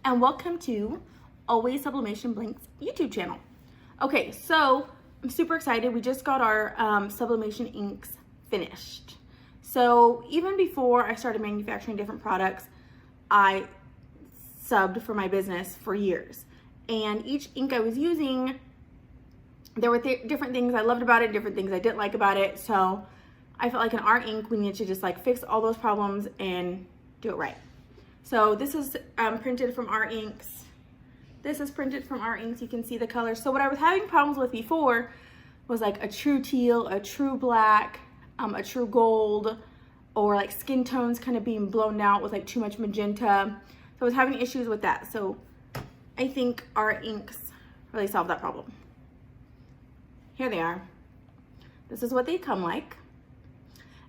and welcome to Always Sublimation Blanks YouTube channel. Okay, so I'm super excited. We just got our sublimation inks finished. So even before I started manufacturing different products, I subbed for my business for years. And each ink I was using, there were different things I loved about it, different things I didn't like about it. So I felt like in our ink, we needed to just like fix all those problems and do it right. So this is printed from our inks. This is printed from our inks. You can see the color. So what I was having problems with before was like a true teal, a true black, a true gold, or like skin tones kind of being blown out with like too much magenta. So I was having issues with that. So I think our inks really solved that problem. Here they are. This is what they come like.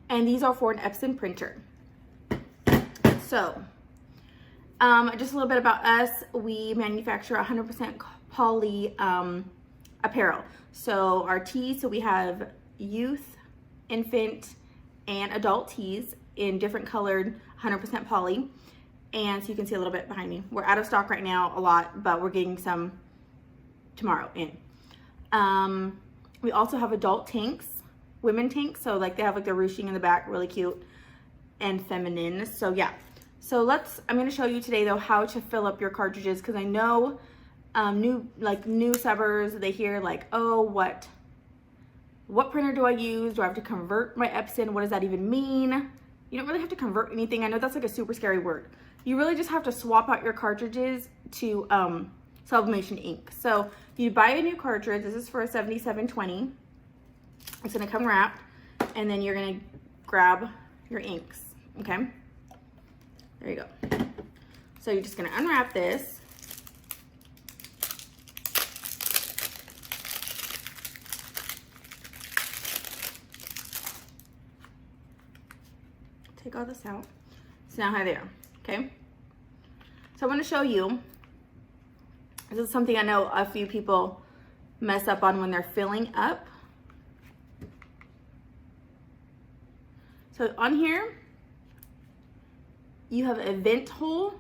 And these are for an Epson printer. So, just a little bit about us. We manufacture 100% poly apparel. So our tees, so we have youth, infant, and adult tees in different colored 100% poly. And so you can see a little bit behind me. We're out of stock right now, a lot, but we're getting some tomorrow in. We also have adult tanks, women tanks. So like they have like the ruching in the back, really cute and feminine. So yeah. So I'm going to show you today though how to fill up your cartridges, because I know new subbers, they hear like, oh, what printer do I use? Do I have to convert my Epson? What does that even mean? You don't really have to convert anything. I know that's like a super scary word. You really just have to swap out your cartridges to sublimation ink. So if you buy a new cartridge, this is for a 7720. It's going to come wrapped, and then you're going to grab your inks. Okay. There you go. So you're just going to unwrap this. Take all this out. So now how they are. Okay. So I want to show you. This is something I know a few people mess up on when they're filling up. So on here, you have a vent hole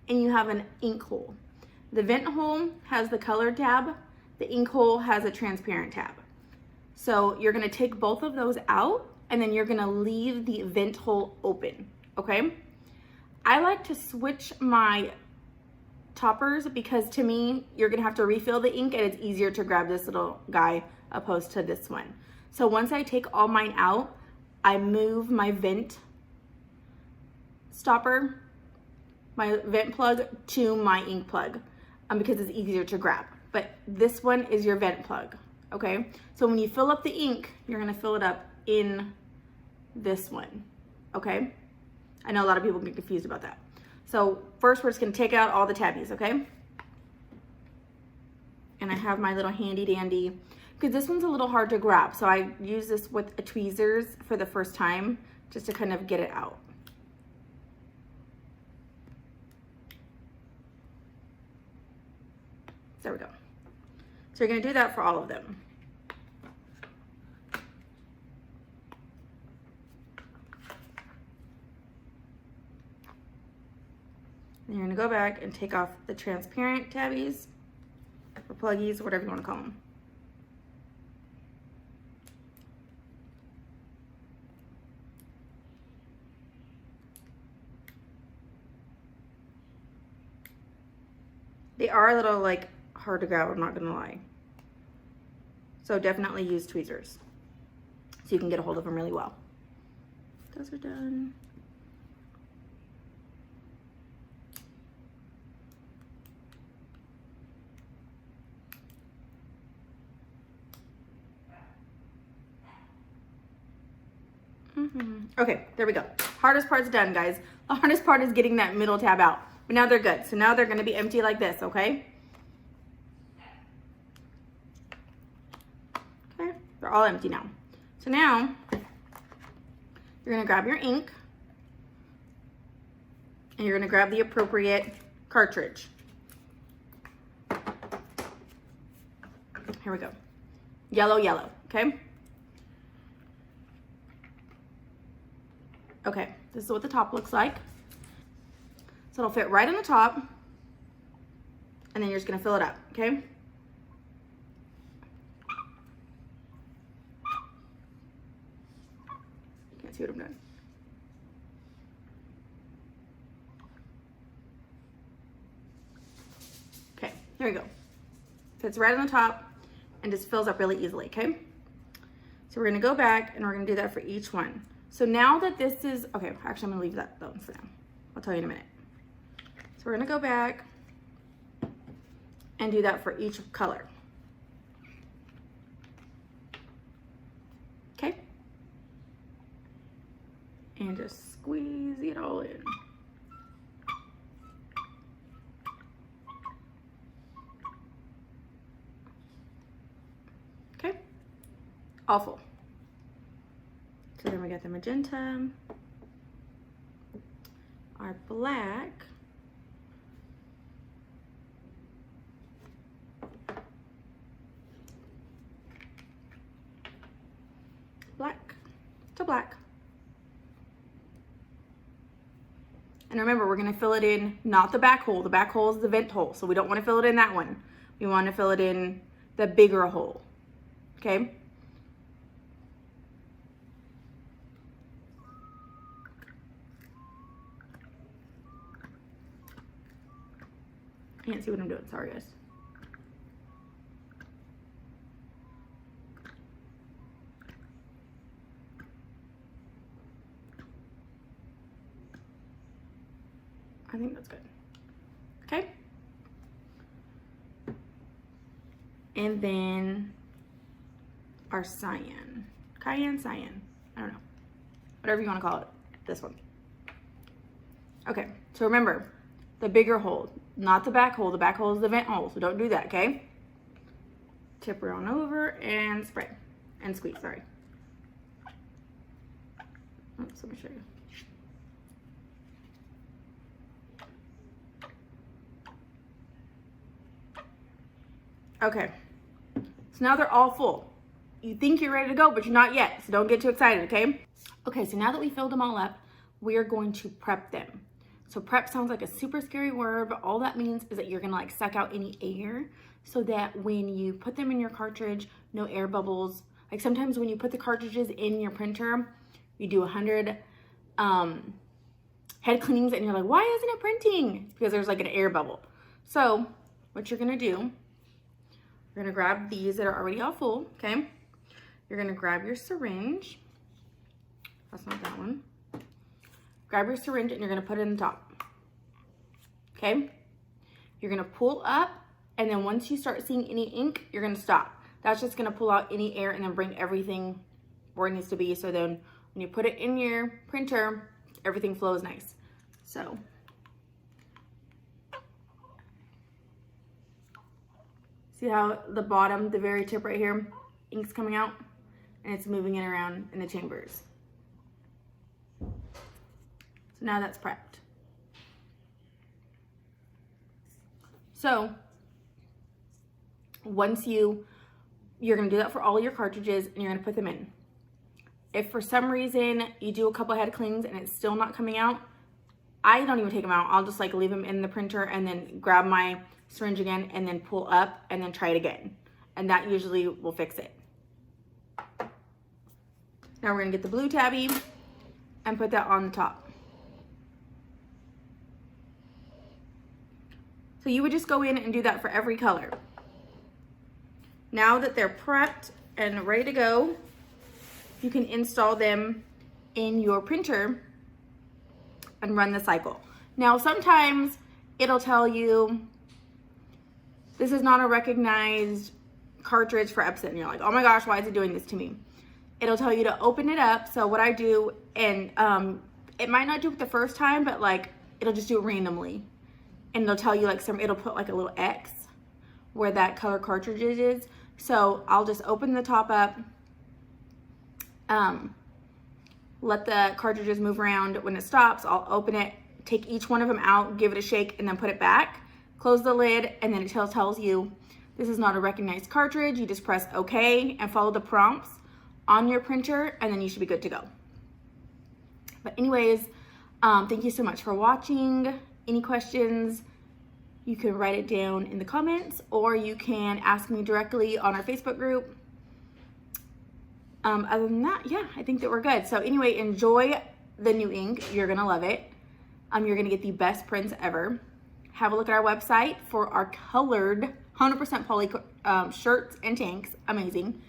and you have an ink hole. The vent hole has the color tab. The ink hole has a transparent tab. So you're gonna take both of those out and then you're gonna leave the vent hole open, okay? I like to switch my toppers because to me, you're gonna have to refill the ink and it's easier to grab this little guy opposed to this one. So once I take all mine out, I move my vent stopper, my vent plug to my ink plug because it's easier to grab. But this one is your vent plug, okay? So when you fill up the ink, you're gonna fill it up in this one, okay? I know a lot of people get confused about that. So first we're just gonna take out all the tabbies, okay? And I have my little handy dandy, because this one's a little hard to grab. So I use this with a tweezers for the first time just to kind of get it out. There we go. So you're gonna do that for all of them. And you're gonna go back and take off the transparent tabbies or pluggies, whatever you wanna call them. They are a little like hard to grab, I'm not gonna lie. So definitely use tweezers so you can get a hold of them really well. Those are done. Okay, there we go. Hardest part's done, guys. The hardest part is getting that middle tab out. But now they're good. So now they're gonna be empty like this, okay? Okay, they're all empty now. So now, you're gonna grab your ink and you're gonna grab the appropriate cartridge. Here we go. Yellow, yellow, okay? Okay, this is what the top looks like. So it'll fit right on the top. and then you're just gonna fill it up, okay? You can't see what I'm doing. Okay, there we go. Fits right on the top and just fills up really easily, okay? So we're gonna go back and we're gonna do that for each one. So now that this is, okay, actually I'm gonna leave that though for now. I'll tell you in a minute. So we're gonna go back and do that for each color. Okay? And just squeeze it all in. Okay? All full. So then we got the magenta, our black, black to black. And remember, we're gonna fill it in, not the back hole. The back hole is the vent hole, so we don't wanna fill it in that one. We wanna fill it in the bigger hole, okay? Can't see what I'm doing, sorry guys. I think that's good. Okay. And then our cyan. Cayenne, cyan. I don't know. Whatever you want to call it. This one. Okay. So remember, the bigger hole, not the back hole. The back hole is the vent hole, so don't do that, okay? Tip her on over and spray. And squeeze, sorry. Oops, let me show you. Okay, so now they're all full. You think you're ready to go, but you're not yet, so don't get too excited, okay? Okay, so now that we filled them all up, we are going to prep them. So prep sounds like a super scary word, but all that means is that you're gonna like suck out any air so that when you put them in your cartridge, no air bubbles. Like sometimes when you put the cartridges in your printer, you do 100 head cleanings and you're like, why isn't it printing? It's because there's like an air bubble. So what you're gonna do, you're gonna grab these that are already all full, okay? You're gonna grab your syringe. That's not that one. Grab your syringe and you're gonna put it in the top, okay? You're gonna pull up, and then once you start seeing any ink, you're gonna stop. That's just gonna pull out any air and then bring everything where it needs to be. So then when you put it in your printer, everything flows nice. So. See how the bottom, the very tip right here, ink's coming out and it's moving it around in the chambers. So now that's prepped. So once you're gonna do that for all your cartridges and you're gonna put them in. If for some reason you do a couple head cleans and it's still not coming out, I don't even take them out. I'll just like leave them in the printer and then grab my syringe again and then pull up and then try it again. And that usually will fix it. Now we're gonna get the blue tabby and put that on the top. So you would just go in and do that for every color. Now that they're prepped and ready to go, you can install them in your printer and run the cycle. Now sometimes it'll tell you, this is not a recognized cartridge for Epson. And you're like, oh my gosh, why is it doing this to me? It'll tell you to open it up. So what I do, and it might not do it the first time, but like it'll just do it randomly. And it'll tell you like it'll put like a little X where that color cartridge is. So I'll just open the top up, let the cartridges move around. When it stops, I'll open it, take each one of them out, give it a shake, and then put it back. Close the lid, and then it tells you this is not a recognized cartridge. You just press OK and follow the prompts on your printer, and then you should be good to go. But anyways, thank you so much for watching. Any questions, you can write it down in the comments, or you can ask me directly on our Facebook group. Other than that, yeah, I think that we're good. So anyway, enjoy the new ink. You're gonna love it. You're gonna get the best prints ever. Have a look at our website for our colored 100% poly shirts and tanks. Amazing.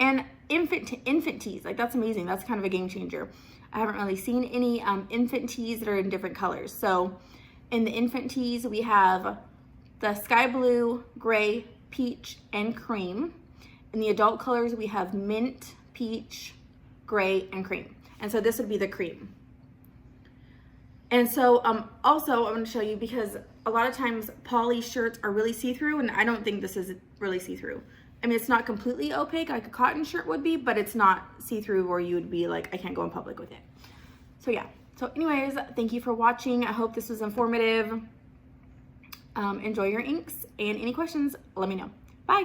And infant tees, like that's amazing. That's kind of a game changer. I haven't really seen any infant tees that are in different colors. So in the infant tees, we have the sky blue, gray, peach, and cream. In the adult colors, we have mint, peach, gray, and cream. And so this would be the cream. And so also I'm going to show you, because a lot of times poly shirts are really see-through, and I don't think this is really see-through. I mean, it's not completely opaque like a cotton shirt would be, but it's not see-through where you would be like, I can't go in public with it. So yeah. So anyways, thank you for watching. I hope this was informative. Enjoy your inks, and any questions, let me know. Bye.